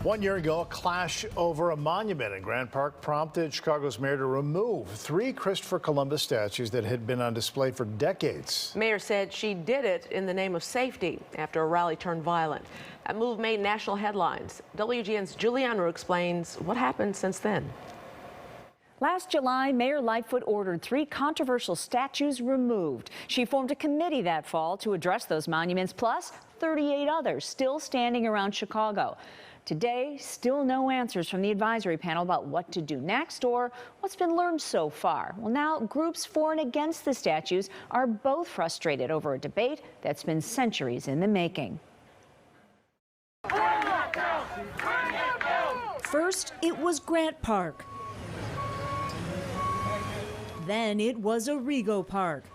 1 year ago, a clash over a monument in Grant Park prompted Chicago's mayor to remove 3 Christopher Columbus statues that had been on display for decades. Mayor said she did it in the name of safety after a rally turned violent. That move made national headlines. WGN's Julianne Roux explains what happened since then. Last July, Mayor Lightfoot ordered 3 controversial statues removed. She formed a committee that fall to address those monuments, plus 38 others still standing around Chicago. Today, still no answers from the advisory panel about what to do next or what's been learned so far. Well, now groups for and against the statues are both frustrated over a debate that's been centuries in the making. First, it was Grant Park. Then it was Arrigo Park.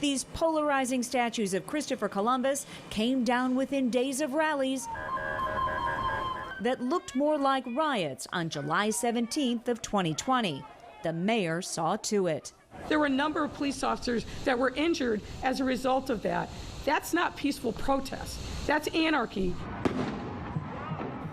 These polarizing statues of Christopher Columbus came down within days of rallies that looked more like riots on July 17th of 2020. The mayor saw to it. There were a number of police officers that were injured as a result of that. That's not peaceful protest. That's anarchy.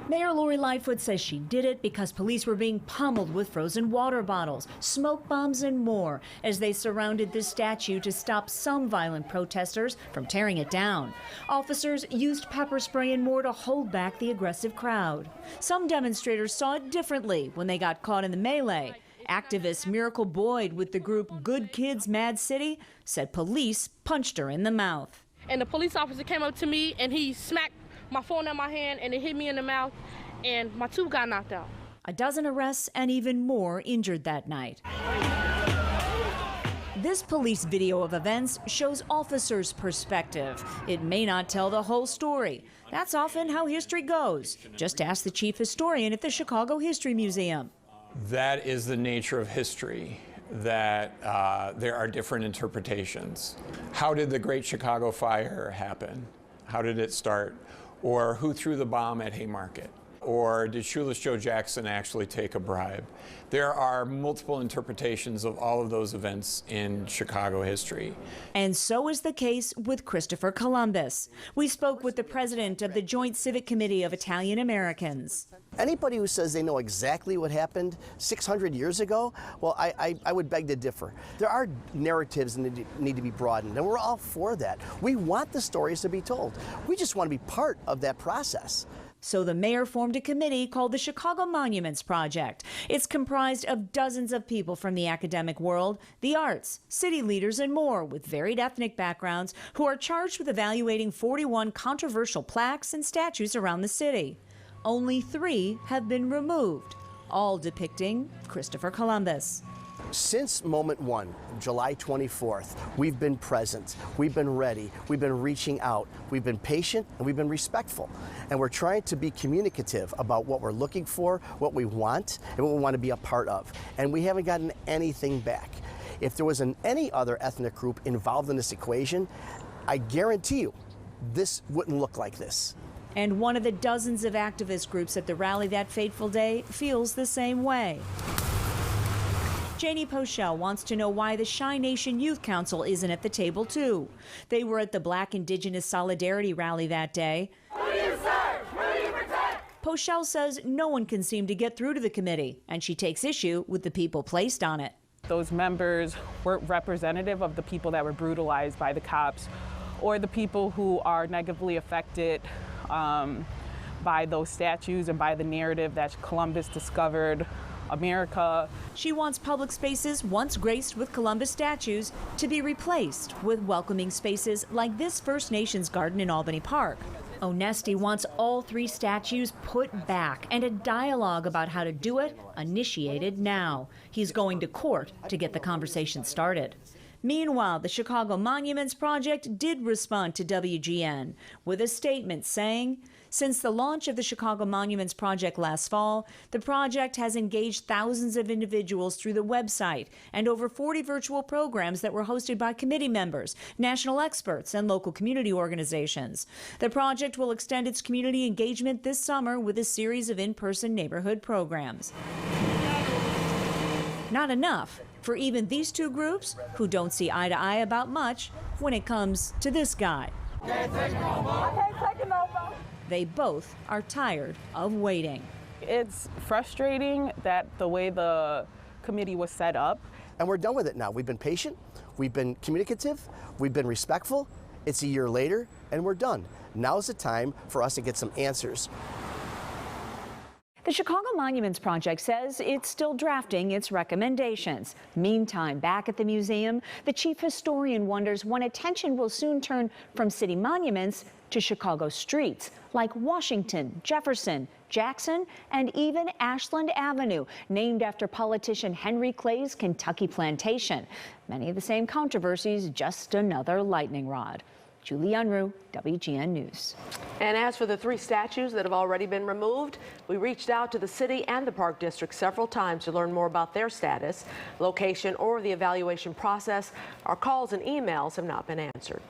Mayor Lori Lightfoot says she did it because police were being pummeled with frozen water bottles, smoke bombs, and more as they surrounded the statue to stop some violent protesters from tearing it down. Officers used pepper spray and more to hold back the aggressive crowd. Some demonstrators saw it differently when they got caught in the melee. Activist Miracle Boyd with the group Good Kids Mad City said police punched her in the mouth. And the police officer came up to me and he smacked my phone out my hand and it hit me in the mouth and my tooth got knocked out. A dozen arrests and even more injured that night. This police video of events shows officers' perspective. It may not tell the whole story. That's often how history goes. Just ask the chief historian at the Chicago History Museum. That is the nature of history, that there are different interpretations. How did the Great Chicago Fire happen? How did it start? Or who threw the bomb at Haymarket? Or did Shoeless Joe Jackson actually take a bribe? There are multiple interpretations of all of those events in Chicago history. And so is the case with Christopher Columbus. We spoke with the president of the Joint Civic Committee of Italian Americans. Anybody who says they know exactly what happened 600 years ago, well, I would beg to differ. There are narratives that need to be broadened, and we're all for that. We want the stories to be told. We just want to be part of that process. So the mayor formed a committee called the Chicago Monuments Project. It's comprised of dozens of people from the academic world, the arts, city leaders, and more with varied ethnic backgrounds who are charged with evaluating 41 controversial plaques and statues around the city. Only 3 have been removed, all depicting Christopher Columbus. Since moment one, July 24th, we've been present, we've been ready, we've been reaching out, we've been patient, and we've been respectful. And we're trying to be communicative about what we're looking for, what we want, and what we want to be a part of. And we haven't gotten anything back. If there was any other ethnic group involved in this equation, I guarantee you, this wouldn't look like this. And one of the dozens of activist groups at the rally that fateful day feels the same way. Janie Pochel wants to know why the Chi Nation Youth Council isn't at the table, too. They were at the Black Indigenous Solidarity rally that day. Who do you serve? Who do you protect? Pochel says no one can seem to get through to the committee, and she takes issue with the people placed on it. Those members weren't representative of the people that were brutalized by the cops or the people who are negatively affected by those statues and by the narrative that Columbus discovered America. She wants public spaces once graced with Columbus statues to be replaced with welcoming spaces like this First Nations garden in Albany Park. Onesti wants all 3 statues put back and a dialogue about how to do it initiated now. He's going to court to get the conversation started. Meanwhile, the Chicago Monuments Project did respond to WGN with a statement saying, since the launch of the Chicago Monuments Project last fall, the project has engaged thousands of individuals through the website and over 40 virtual programs that were hosted by committee members, national experts, and local community organizations. The project will extend its community engagement this summer with a series of in-person neighborhood programs. Not enough for even these 2 groups who don't see eye to eye about much when it comes to this guy. Can't take no more. I can't take it no more. They both are tired of waiting. It's frustrating that the way the committee was set up. And we're done with it now. We've been patient, we've been communicative, we've been respectful. It's a year later, and we're done. Now's the time for us to get some answers. The Chicago Monuments Project says it's still drafting its recommendations. Meantime, back at the museum, the chief historian wonders when attention will soon turn from city monuments to Chicago streets, like Washington, Jefferson, Jackson, and even Ashland Avenue, named after politician Henry Clay's Kentucky plantation. Many of the same controversies, just another lightning rod. Julie Unruh, WGN News. And as for the 3 statues that have already been removed, we reached out to the city and the Park District several times to learn more about their status, location, or the evaluation process. Our calls and emails have not been answered.